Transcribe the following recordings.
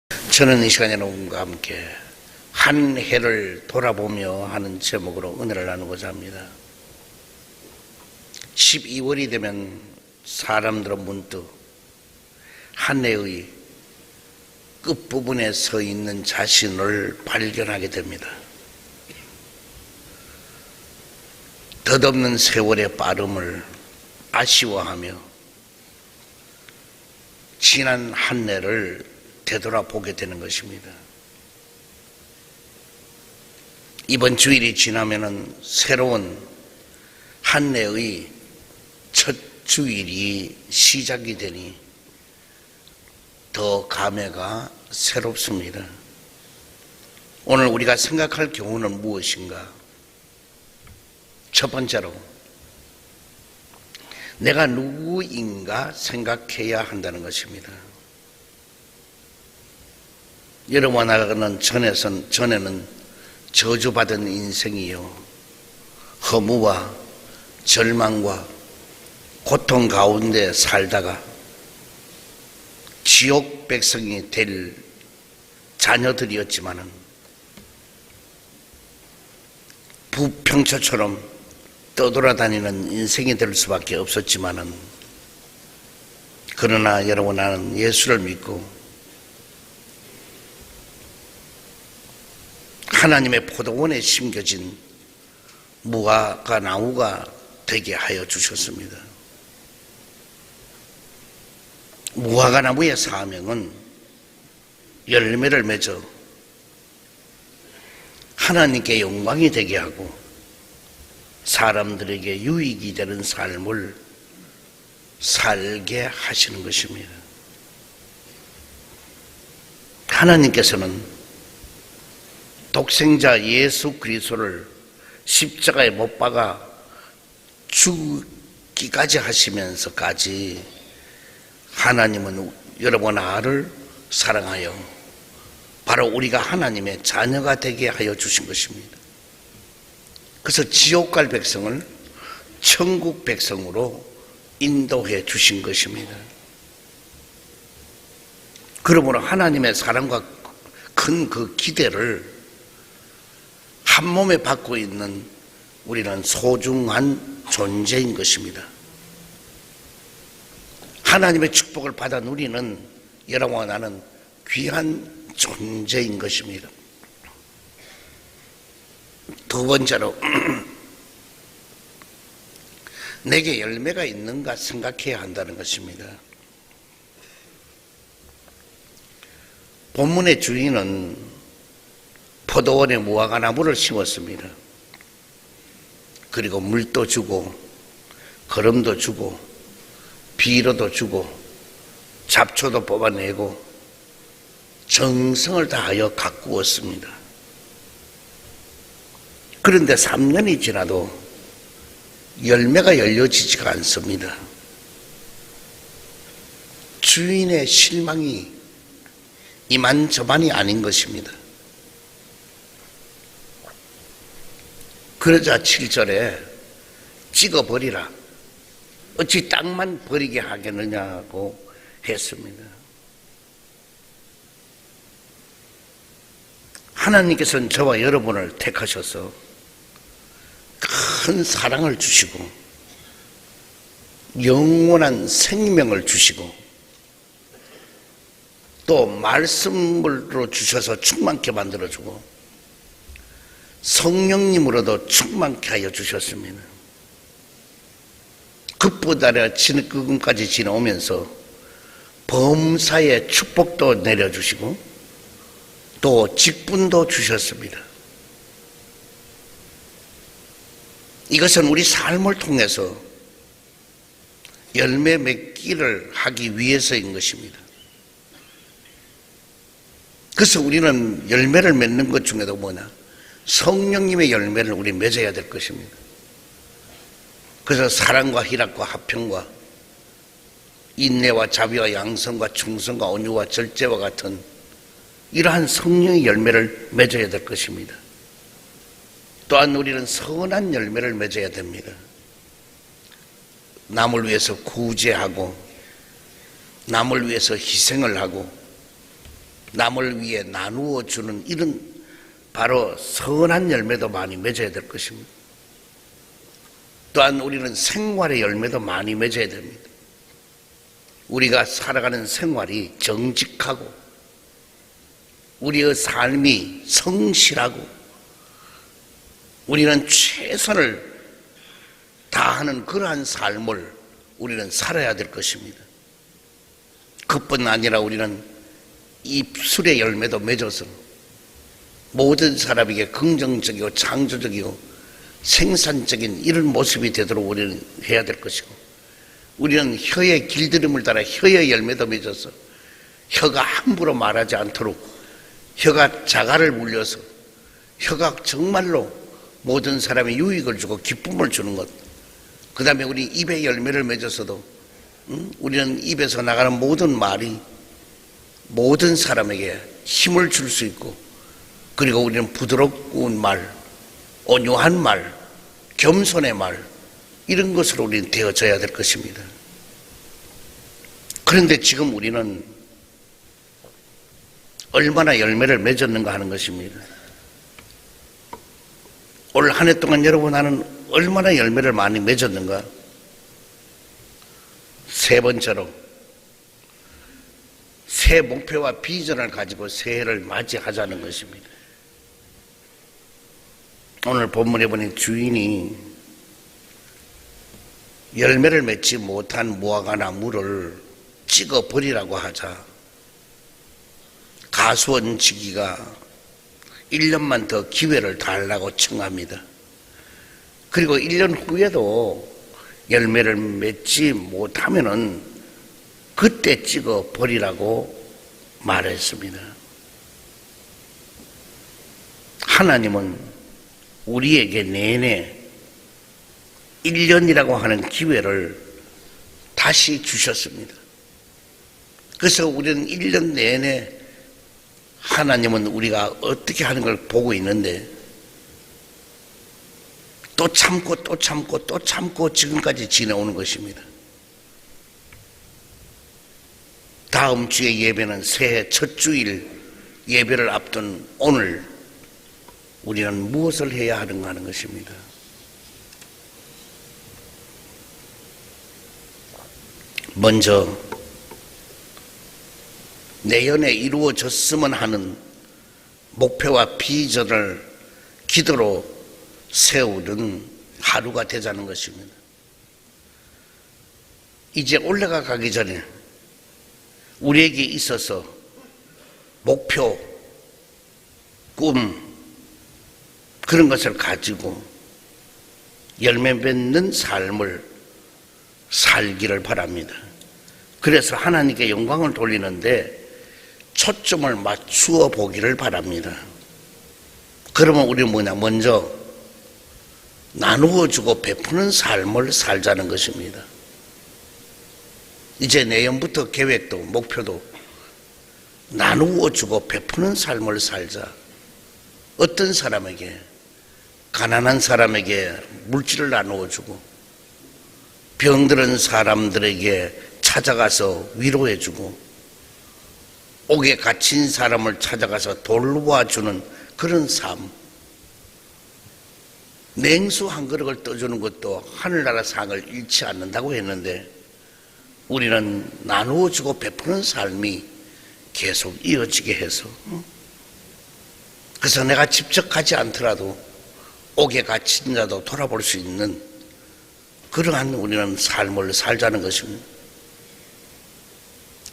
저는 이 시간에 여러분과 함께 한 해를 돌아보며 하는 제목으로 은혜를 나누고자 합니다. 12월이 되면 사람들은 문득 한 해의 끝부분에 서 있는 자신을 발견하게 됩니다. 덧없는 세월의 빠름을 아쉬워하며 지난 한 해를 되돌아보게 되는 것입니다. 이번 주일이 지나면은 새로운 한 해의 첫 주일이 시작이 되니 더 감회가 새롭습니다. 오늘 우리가 생각할 교훈은 무엇인가? 첫 번째로 내가 누구인가 생각해야 한다는 것입니다. 여러분과 나는 전에는 저주받은 인생이요, 허무와 절망과 고통 가운데 살다가 지옥 백성이 될 자녀들이었지만은 부평초처럼 떠돌아다니는 인생이 될 수밖에 없었지만은, 그러나 여러분, 나는 예수를 믿고 하나님의 포도원에 심겨진 무화과 나무가 되게 하여 주셨습니다. 무화과 나무의 사명은 열매를 맺어 하나님께 영광이 되게 하고 사람들에게 유익이 되는 삶을 살게 하시는 것입니다. 하나님께서는 독생자 예수 그리스도를 십자가에 못 박아 죽기까지 하시면서까지 하나님은 여러분 나를 사랑하여 바로 우리가 하나님의 자녀가 되게 하여 주신 것입니다. 그래서 지옥 갈 백성을 천국 백성으로 인도해 주신 것입니다. 그러므로 하나님의 사랑과 큰 그 기대를 한 몸에 받고 있는 우리는 소중한 존재인 것입니다. 하나님의 축복을 받아 누리는 여러분과 나는 귀한 존재인 것입니다. 두 번째로 내게 열매가 있는가 생각해야 한다는 것입니다. 본문의 주인은 포도원에 무화과 나무를 심었습니다. 그리고 물도 주고 거름도 주고 비료도 주고 잡초도 뽑아내고 정성을 다하여 가꾸었습니다. 그런데 3년이 지나도 열매가 열려지지가 않습니다. 주인의 실망이 이만저만이 아닌 것입니다. 그러자 7절에 찍어버리라, 어찌 땅만 버리게 하겠느냐고 했습니다. 하나님께서는 저와 여러분을 택하셔서 큰 사랑을 주시고 영원한 생명을 주시고 또 말씀으로 주셔서 충만케 만들어주고 성령님으로도 충만케 하여 주셨습니다. 끝보다 지금까지 지나오면서 범사의 축복도 내려주시고 또 직분도 주셨습니다. 이것은 우리 삶을 통해서 열매 맺기를 하기 위해서인 것입니다. 그래서 우리는 열매를 맺는 것 중에도 뭐냐? 성령님의 열매를 우리 맺어야 될 것입니다. 그래서 사랑과 희락과 화평과 인내와 자비와 양성과 충성과 온유와 절제와 같은 이러한 성령의 열매를 맺어야 될 것입니다. 또한 우리는 선한 열매를 맺어야 됩니다. 남을 위해서 구제하고 남을 위해서 희생을 하고 남을 위해 나누어 주는 이런 바로 선한 열매도 많이 맺어야 될 것입니다. 또한 우리는 생활의 열매도 많이 맺어야 됩니다. 우리가 살아가는 생활이 정직하고 우리의 삶이 성실하고 우리는 최선을 다하는 그러한 삶을 우리는 살아야 될 것입니다. 그뿐 아니라 우리는 입술의 열매도 맺어서 모든 사람에게 긍정적이고 창조적이고 생산적인 이런 모습이 되도록 우리는 해야 될 것이고, 우리는 혀의 길들임을 따라 혀의 열매도 맺어서 혀가 함부로 말하지 않도록 혀가 자갈을 물려서 혀가 정말로 모든 사람에 유익을 주고 기쁨을 주는 것, 그 다음에 우리 입의 열매를 맺어서도 우리는 입에서 나가는 모든 말이 모든 사람에게 힘을 줄 수 있고, 그리고 우리는 부드러운 말, 온유한 말, 겸손의 말, 이런 것으로 우리는 되어져야 될 것입니다. 그런데 지금 우리는 얼마나 열매를 맺었는가 하는 것입니다. 올 한 해 동안 여러분 나는 얼마나 열매를 많이 맺었는가? 세 번째로 새 목표와 비전을 가지고 새해를 맞이하자는 것입니다. 오늘 본문에 보니 주인이 열매를 맺지 못한 무화과 나무를 찍어버리라고 하자 가수원지기가 1년만 더 기회를 달라고 청합니다. 그리고 1년 후에도 열매를 맺지 못하면은 그때 찍어버리라고 말했습니다. 하나님은 우리에게 내내 1년이라고 하는 기회를 다시 주셨습니다. 그래서 우리는 1년 내내 하나님은 우리가 어떻게 하는 걸 보고 있는데 또 참고 또 참고 또 참고 지금까지 지내오는 것입니다. 다음 주의 예배는 새해 첫 주일 예배를 앞둔 오늘 우리는 무엇을 해야 하는가 하는 것입니다. 먼저 내년에 이루어졌으면 하는 목표와 비전을 기도로 세우는 하루가 되자는 것입니다. 이제 올해가 가기 전에 우리에게 있어서 목표, 꿈, 그런 것을 가지고 열매 맺는 삶을 살기를 바랍니다. 그래서 하나님께 영광을 돌리는데 초점을 맞추어 보기를 바랍니다. 그러면 우리는 먼저 나누어 주고 베푸는 삶을 살자는 것입니다. 이제 내년부터 계획도 목표도 나누어 주고 베푸는 삶을 살자. 어떤 사람에게, 가난한 사람에게 물질을 나누어 주고 병들은 사람들에게 찾아가서 위로해 주고 옥에 갇힌 사람을 찾아가서 돌보아주는 그런 삶. 냉수 한 그릇을 떠주는 것도 하늘나라 상을 잃지 않는다고 했는데 우리는 나누어 주고 베푸는 삶이 계속 이어지게 해서, 그래서 내가 직접 가지 않더라도 옥에 갇힌 자도 돌아볼 수 있는 그러한 우리는 삶을 살자는 것입니다.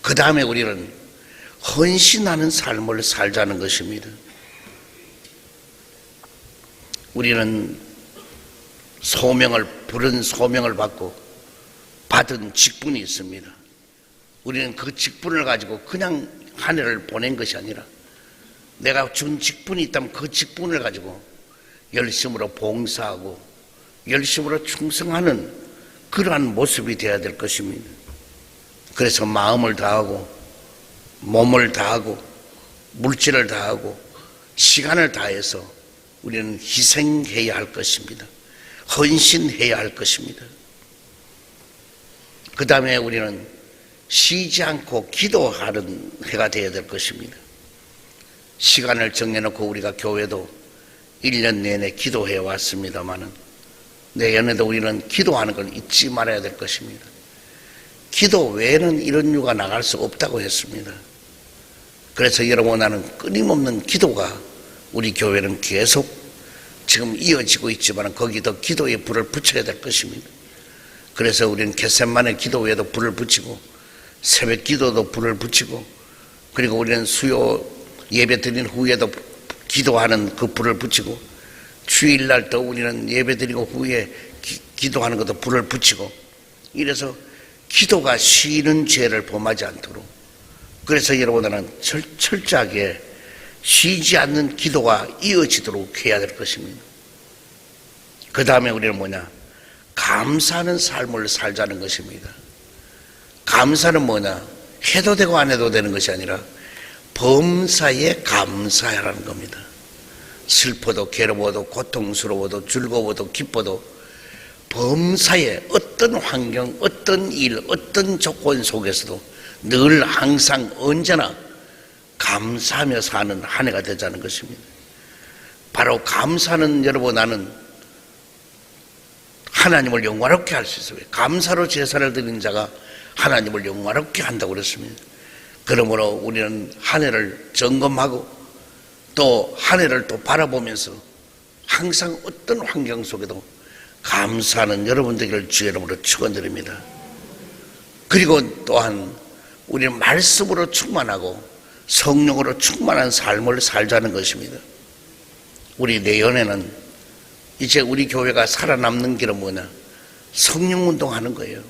그 다음에 우리는 헌신하는 삶을 살자는 것입니다. 우리는 부른 소명을 받고 받은 직분이 있습니다. 우리는 그 직분을 가지고 그냥 한 해를 보낸 것이 아니라 내가 준 직분이 있다면 그 직분을 가지고 열심으로 봉사하고 열심으로 충성하는 그러한 모습이 되어야 될 것입니다. 그래서 마음을 다하고 몸을 다하고 물질을 다하고 시간을 다해서 우리는 희생해야 할 것입니다. 헌신해야 할 것입니다. 그 다음에 우리는 쉬지 않고 기도하는 해가 되어야 될 것입니다. 시간을 정해놓고 우리가 교회도 1년 내내 기도해 왔습니다마는 내년에도 우리는 기도하는 걸 잊지 말아야 될 것입니다. 기도 외에는 이런 유가 나갈 수 없다고 했습니다. 그래서 여러분, 나는 끊임없는 기도가 우리 교회는 계속 지금 이어지고 있지만 거기 더 기도에 불을 붙여야 될 것입니다. 그래서 우리는 겟세마네 기도 외에도 불을 붙이고 새벽 기도도 불을 붙이고 그리고 우리는 수요 예배 드린 후에도 기도하는 그 불을 붙이고 주일날 또 우리는 예배 드리고 후에 기도하는 것도 불을 붙이고 이래서 기도가 쉬는 죄를 범하지 않도록 그래서 여러분들은 철저하게 쉬지 않는 기도가 이어지도록 해야 될 것입니다. 그 다음에 우리는 뭐냐? 감사하는 삶을 살자는 것입니다. 감사는 뭐냐? 해도 되고 안 해도 되는 것이 아니라 범사에 감사하라는 겁니다. 슬퍼도 괴로워도 고통스러워도 즐거워도 기뻐도 범사에 어떤 환경, 어떤 일, 어떤 조건 속에서도 늘 항상 언제나 감사하며 사는 한 해가 되자는 것입니다. 바로 감사는 여러분, 나는 하나님을 영화롭게 할 수 있어요. 감사로 제사를 드리는 자가 하나님을 영화롭게 한다고 그랬습니다. 그러므로 우리는 한 해를 점검하고 또 한 해를 또 바라보면서 항상 어떤 환경 속에도 감사하는 여러분 되기를 주의 이름으로 축원드립니다. 그리고 또한 우리는 말씀으로 충만하고 성령으로 충만한 삶을 살자는 것입니다. 우리 내년에는 이제 우리 교회가 살아남는 길은 뭐냐? 성령운동 하는 거예요.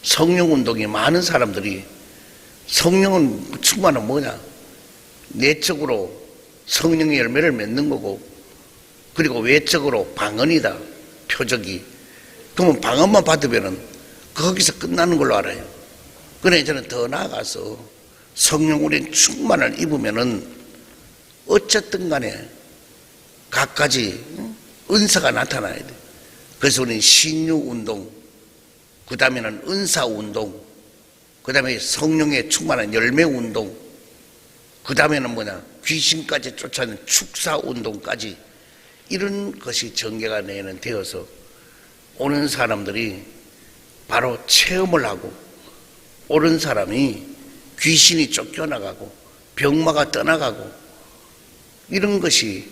성령운동이 많은 사람들이 성령은 충만은 뭐냐? 내적으로 성령의 열매를 맺는 거고 그리고 외적으로 방언이다. 표적이. 그러면 방언만 받으면은 거기서 끝나는 걸로 알아요. 그러나 저는 더 나아가서 성령 우리 충만을 입으면은 어쨌든 간에 각가지 은사가 나타나야 돼. 그래서 우리는 신유운동, 그 다음에는 은사운동, 그 다음에 성령의 충만한 열매운동, 그 다음에는 뭐냐? 귀신까지 쫓아내는 축사운동까지 이런 것이 전개가 내는 되어서 오는 사람들이 바로 체험을 하고 오는 사람이 귀신이 쫓겨나가고 병마가 떠나가고 이런 것이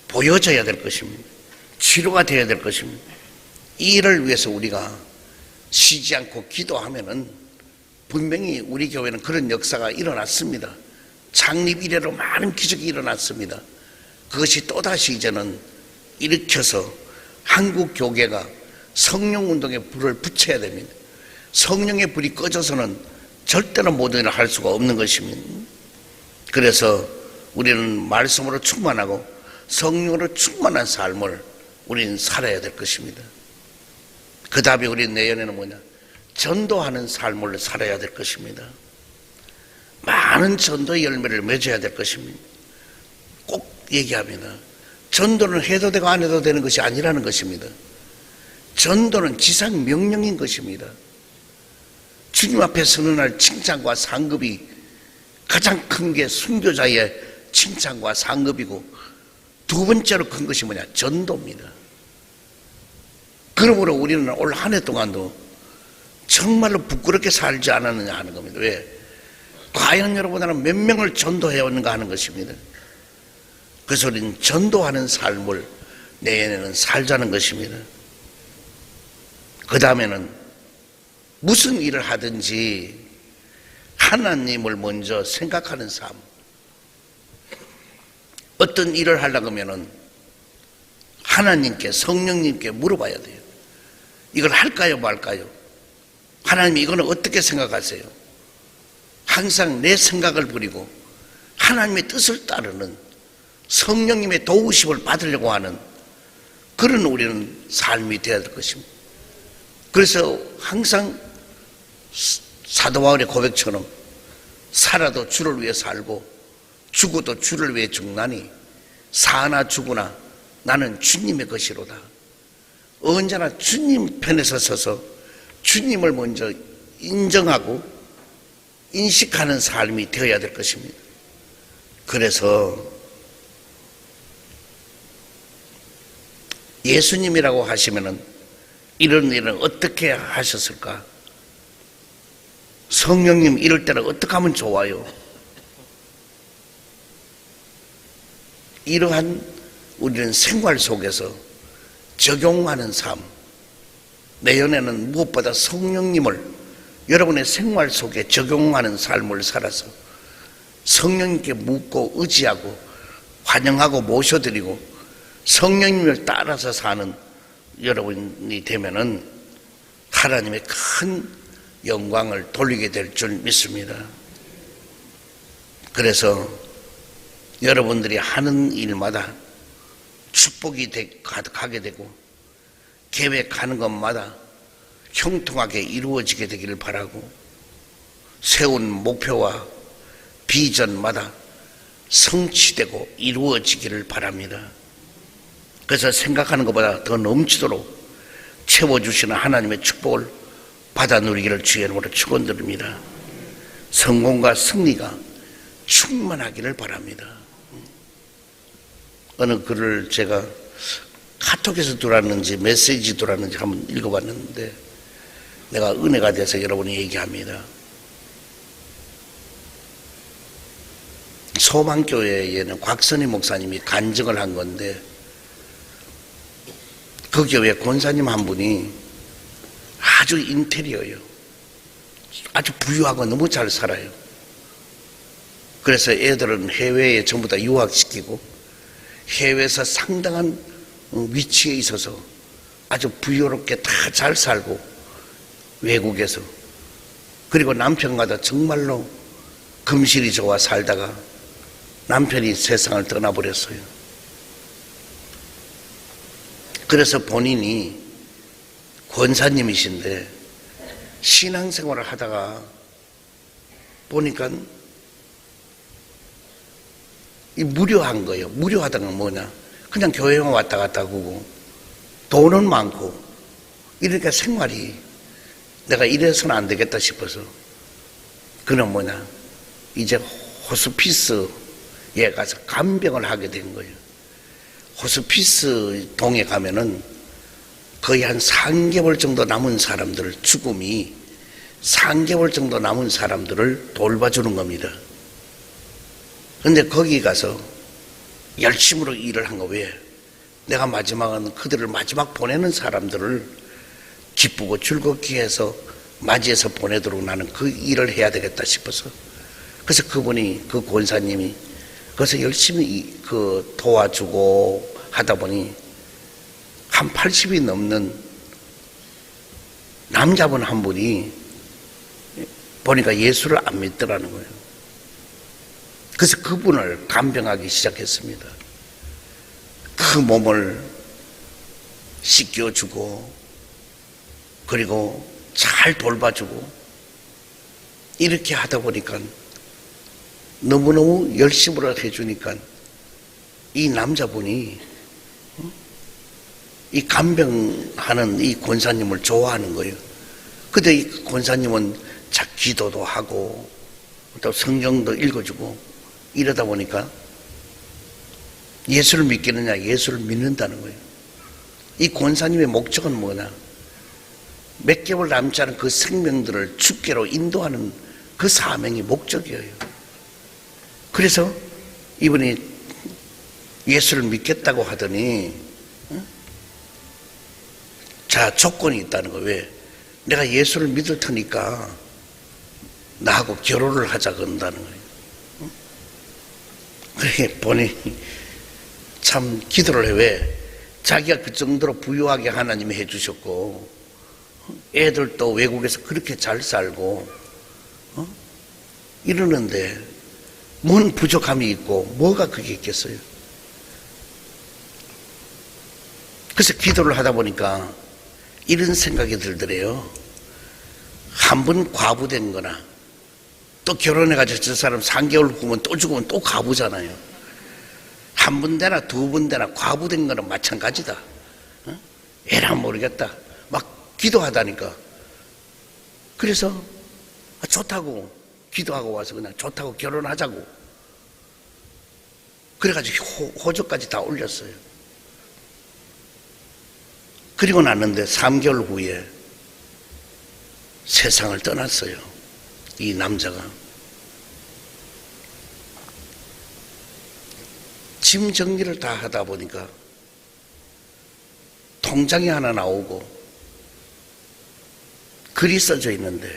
보여져야 될 것입니다. 치료가 되어야 될 것입니다. 이 일을 위해서 우리가 쉬지 않고 기도하면은 분명히 우리 교회는 그런 역사가 일어났습니다. 창립 이래로 많은 기적이 일어났습니다. 그것이 또다시 이제는 일으켜서 한국 교계가 성령운동에 불을 붙여야 됩니다. 성령의 불이 꺼져서는 절대로 모든 일을 할 수가 없는 것입니다. 그래서 우리는 말씀으로 충만하고 성령으로 충만한 삶을 우리는 살아야 될 것입니다. 그 다음에 우리 내년에는 뭐냐? 전도하는 삶을 살아야 될 것입니다. 많은 전도의 열매를 맺어야 될 것입니다. 꼭 얘기합니다. 전도는 해도 되고 안 해도 되는 것이 아니라는 것입니다. 전도는 지상 명령인 것입니다. 주님 앞에 서는 날 칭찬과 상급이 가장 큰 게 순교자의 칭찬과 상급이고 두 번째로 큰 것이 뭐냐? 전도입니다. 그러므로 우리는 올 한 해 동안도 정말로 부끄럽게 살지 않았느냐 하는 겁니다. 왜? 과연 여러분들은 몇 명을 전도해왔는가 하는 것입니다. 그래서 우리는 전도하는 삶을 내년에는 살자는 것입니다. 그 다음에는 무슨 일을 하든지 하나님을 먼저 생각하는 삶. 어떤 일을 하려고 하면은 하나님께, 성령님께 물어봐야 돼요. 이걸 할까요, 말까요? 하나님, 이거는 어떻게 생각하세요? 항상 내 생각을 버리고 하나님의 뜻을 따르는 성령님의 도우심을 받으려고 하는 그런 우리는 삶이 되어야 될 것입니다. 그래서 항상 사도 바울의 고백처럼 살아도 주를 위해 살고 죽어도 주를 위해 죽나니 사나 죽으나 나는 주님의 것이로다. 언제나 주님 편에서 서서 주님을 먼저 인정하고 인식하는 삶이 되어야 될 것입니다. 그래서 예수님이라고 하시면은 이런 일은 어떻게 하셨을까? 성령님 이럴 때는 어떻게 하면 좋아요? 이러한 우리는 생활 속에서 적용하는 삶, 내년에는 무엇보다 성령님을 여러분의 생활 속에 적용하는 삶을 살아서 성령님께 묻고 의지하고 환영하고 모셔드리고 성령님을 따라서 사는 여러분이 되면은 하나님의 큰 영광을 돌리게 될 줄 믿습니다. 그래서 여러분들이 하는 일마다 축복이 가득하게 되고 계획하는 것마다 형통하게 이루어지게 되기를 바라고 세운 목표와 비전마다 성취되고 이루어지기를 바랍니다. 그래서 생각하는 것보다 더 넘치도록 채워주시는 하나님의 축복을 받아 누리기를 주의 이름으로 축원드립니다. 성공과 승리가 충만하기를 바랍니다. 어느 글을 제가 카톡에서 들었는지 메시지 들었는지 한번 읽어봤는데 내가 은혜가 돼서 여러분이 얘기합니다. 소망교회에는 곽선희 목사님이 간증을 한 건데 그 교회 권사님 한 분이 아주 인테리어예요. 아주 부유하고 너무 잘 살아요. 그래서 애들은 해외에 전부 다 유학시키고 해외에서 상당한 위치에 있어서 아주 부유롭게 다 잘 살고 외국에서 그리고 남편과도 정말로 금실이 좋아 살다가 남편이 세상을 떠나버렸어요. 그래서 본인이 권사님이신데 신앙생활을 하다가 보니까 이 무료한 거예요. 무료하다는 건 뭐냐? 그냥 교회만 왔다 갔다 하고 돈은 많고 이러니까 생활이 내가 이래서는 안 되겠다 싶어서 그는 뭐냐? 이제 호스피스에 가서 간병을 하게 된 거예요. 호스피스 동에 가면은 거의 한 3개월 정도 남은 사람들, 죽음이 3개월 정도 남은 사람들을 돌봐주는 겁니다. 근데 거기 가서 열심으로 일을 한 거 왜? 내가 마지막은 그들을 마지막 보내는 사람들을 기쁘고 즐겁게 해서 맞이해서 보내도록 나는 그 일을 해야 되겠다 싶어서 그래서 그분이 그 권사님이 그래서 열심히 도와주고 하다 보니 한 80이 넘는 남자분 한 분이 보니까 예수를 안 믿더라는 거예요. 그래서 그분을 간병하기 시작했습니다. 그 몸을 씻겨주고 그리고 잘 돌봐주고 이렇게 하다 보니까 너무너무 열심으로 해주니까 이 남자분이 이 간병하는 이 권사님을 좋아하는 거예요. 근데 이 권사님은 기도도 하고 또 성경도 읽어주고 이러다 보니까 예수를 믿겠느냐? 예수를 믿는다는 거예요. 이 권사님의 목적은 뭐냐? 몇 개월 남지 않은 그 생명들을 주께로 인도하는 그 사명이 목적이에요. 그래서 이분이 예수를 믿겠다고 하더니 자, 조건이 있다는 거예요. 왜? 내가 예수를 믿을 테니까 나하고 결혼을 하자 그런다는 거예요. 그래 보니 참 기도를 해. 왜? 자기가 그 정도로 부유하게 하나님이 해주셨고 애들도 외국에서 그렇게 잘 살고 이러는데 뭔 부족함이 있고 뭐가 그게 있겠어요? 그래서 기도를 하다 보니까 이런 생각이 들더래요. 한 번 과부된 거나 또 결혼해가지고 저 사람 3개월 후면 또 죽으면 또 과부잖아요. 한 번 되나 두 번 되나 과부된 거는 마찬가지다. 에라 모르겠다. 막 기도하다니까. 그래서 좋다고 기도하고 와서 그냥 좋다고 결혼하자고. 그래가지고 호적까지 다 올렸어요. 그리고 났는데 3개월 후에 세상을 떠났어요. 이 남자가. 짐 정리를 다 하다 보니까 통장이 하나 나오고 글이 써져 있는데,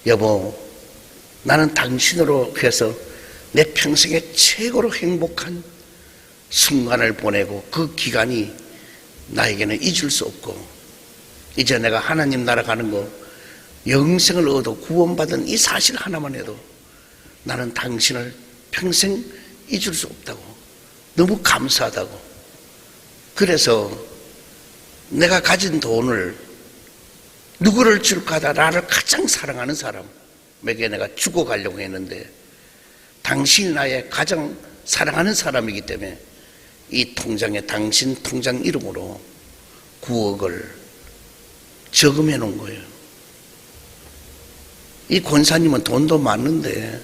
여보, 나는 당신으로 해서 내 평생에 최고로 행복한 순간을 보내고 그 기간이 나에게는 잊을 수 없고, 이제 내가 하나님 나라 가는 거, 영생을 얻어 구원받은 이 사실 하나만 해도 나는 당신을 평생 잊을 수 없다고, 너무 감사하다고. 그래서 내가 가진 돈을 누구를 줄까 하다 나를 가장 사랑하는 사람에게 내가 주고 가려고 했는데, 당신이 나의 가장 사랑하는 사람이기 때문에 이 통장에 당신 통장 이름으로 9억을 저금해 놓은 거예요. 이 권사님은 돈도 많은데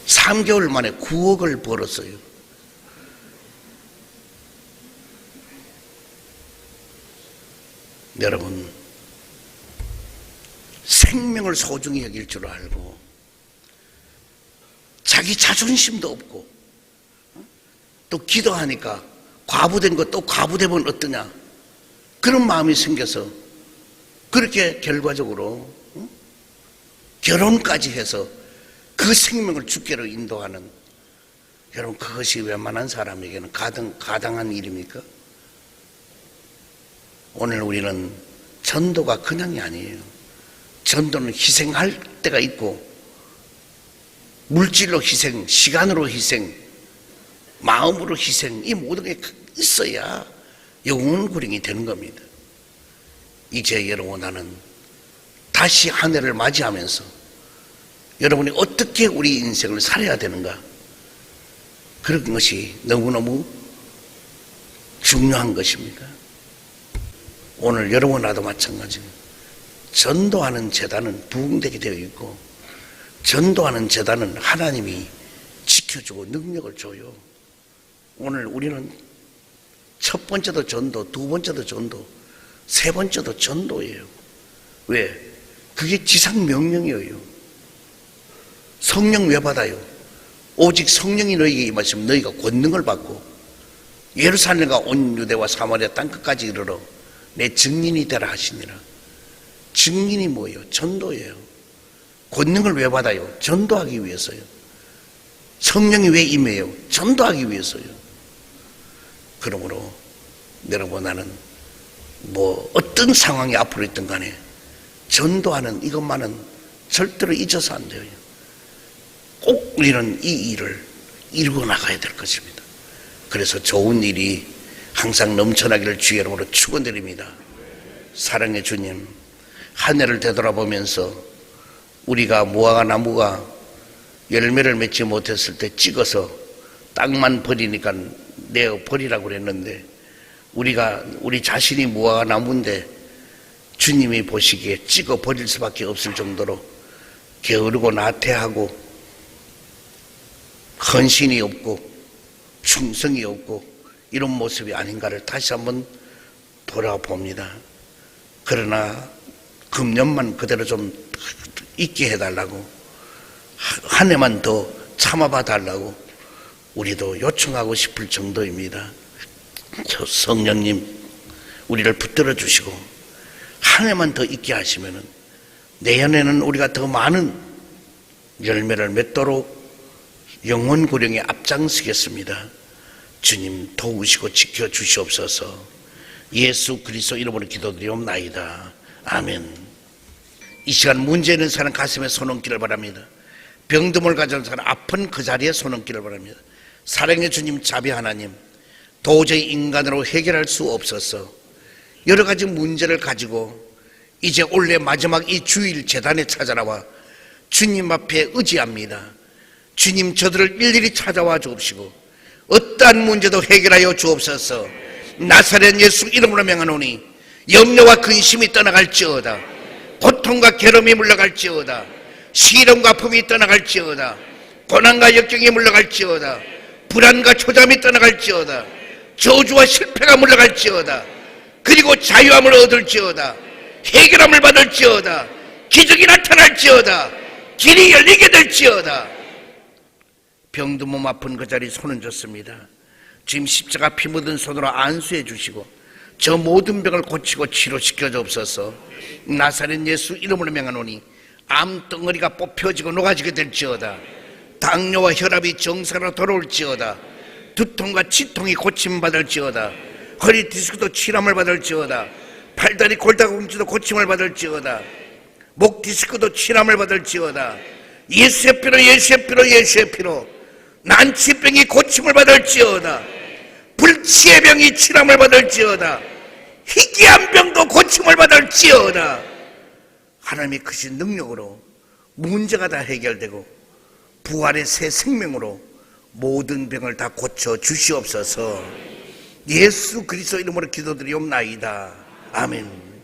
3개월 만에 9억을 벌었어요. 여러분, 생명을 소중히 여길 줄 알고 자기 자존심도 없고 또 기도하니까 과부된 거 또 과부되면 어떠냐, 그런 마음이 생겨서 그렇게 결과적으로 결혼까지 해서 그 생명을 주께로 인도하는, 여러분, 그것이 웬만한 사람에게는 가당한 일입니까? 오늘 우리는 전도가 그냥이 아니에요. 전도는 희생할 때가 있고, 물질로 희생, 시간으로 희생, 마음으로 희생, 이 모든 게 있어야 영혼 구령이 되는 겁니다. 이제 여러분, 나는 다시 한 해를 맞이하면서 여러분이 어떻게 우리 인생을 살아야 되는가, 그런 것이 너무너무 중요한 것입니다. 오늘 여러분 나도 마찬가지입니다. 전도하는 재단은 부흥되게 되어 있고, 전도하는 재단은 하나님이 지켜주고 능력을 줘요. 오늘 우리는 첫 번째도 전도, 두 번째도 전도, 세 번째도 전도예요. 왜? 그게 지상 명령이에요. 성령 왜 받아요? 오직 성령이 너희에게 임하시면 너희가 권능을 받고 예루살렘과 온 유대와 사마리아 땅끝까지 이르러 내 증인이 되라 하시니라. 증인이 뭐예요? 전도예요. 권능을 왜 받아요? 전도하기 위해서요. 성령이 왜 임해요? 전도하기 위해서요. 그러므로 여러분, 나는 어떤 상황이 앞으로 있든 간에 전도하는 이것만은 절대로 잊어서 안 돼요. 꼭 우리는 이 일을 이루어 나가야 될 것입니다. 그래서 좋은 일이 항상 넘쳐나기를 주의 이름으로 축원드립니다. 사랑의 주님, 한 해를 되돌아보면서 우리가 무화과 나무가 열매를 맺지 못했을 때 찍어서 땅만 버리니까 내어 버리라고 그랬는데, 우리 자신이 무화과 나무인데 주님이 보시기에 찍어 버릴 수밖에 없을 정도로 게으르고 나태하고 헌신이 없고 충성이 없고 이런 모습이 아닌가를 다시 한번 돌아봅니다. 그러나 금년만 그대로 좀 있게 해달라고, 한 해만 더 참아봐 달라고 우리도 요청하고 싶을 정도입니다. 성령님, 우리를 붙들어 주시고 한 해만 더 있게 하시면은 내년에는 우리가 더 많은 열매를 맺도록 영혼 구령에 앞장서겠습니다. 주님 도우시고 지켜주시옵소서. 예수 그리스도 이름으로 기도드리옵나이다. 아멘. 이 시간 문제 있는 사람 가슴에 손 얹기를 바랍니다. 병듦을 가진 사람 아픈 그 자리에 손 얹기를 바랍니다. 사랑의 주님, 자비 하나님, 도저히 인간으로 해결할 수 없어서 여러 가지 문제를 가지고 이제 올해 마지막 이 주일 재단에 찾아나와 주님 앞에 의지합니다. 주님, 저들을 일일이 찾아와 주옵시고 어떠한 문제도 해결하여 주옵소서. 나사렛 예수 이름으로 명하노니 염려와 근심이 떠나갈지어다. 고통과 괴로움이 물러갈지어다. 시련과 아픔이 떠나갈지어다. 고난과 역경이 물러갈지어다. 불안과 초잠이 떠나갈지어다. 저주와 실패가 물러갈지어다. 그리고 자유함을 얻을지어다. 해결함을 받을지어다. 기적이 나타날지어다. 길이 열리게 될지어다. 병든 몸 아픈 그 자리 손은 줬습니다. 지금 십자가 피 묻은 손으로 안수해 주시고 저 모든 병을 고치고 치료시켜 주옵소서. 나사렛 예수 이름으로 명하노니 암덩어리가 뽑혀지고 녹아지게 될지어다. 당뇨와 혈압이 정상으로 돌아올지어다. 두통과 치통이 고침받을지어다. 허리 디스크도 치료를 받을지어다. 팔다리 골다공증도 고침을 받을지어다. 목 디스크도 치료를 받을지어다. 예수의 피로 예수의 피로 예수의 피로 난치병이 고침을 받을지어다. 불치의 병이 치료를 받을지어다. 희귀한 병도 고침을 받을지어다. 하나님의 크신 능력으로 문제가 다 해결되고 부활의 새 생명으로 모든 병을 다 고쳐 주시옵소서. 예수 그리스도 이름으로 기도드리옵나이다. 아멘.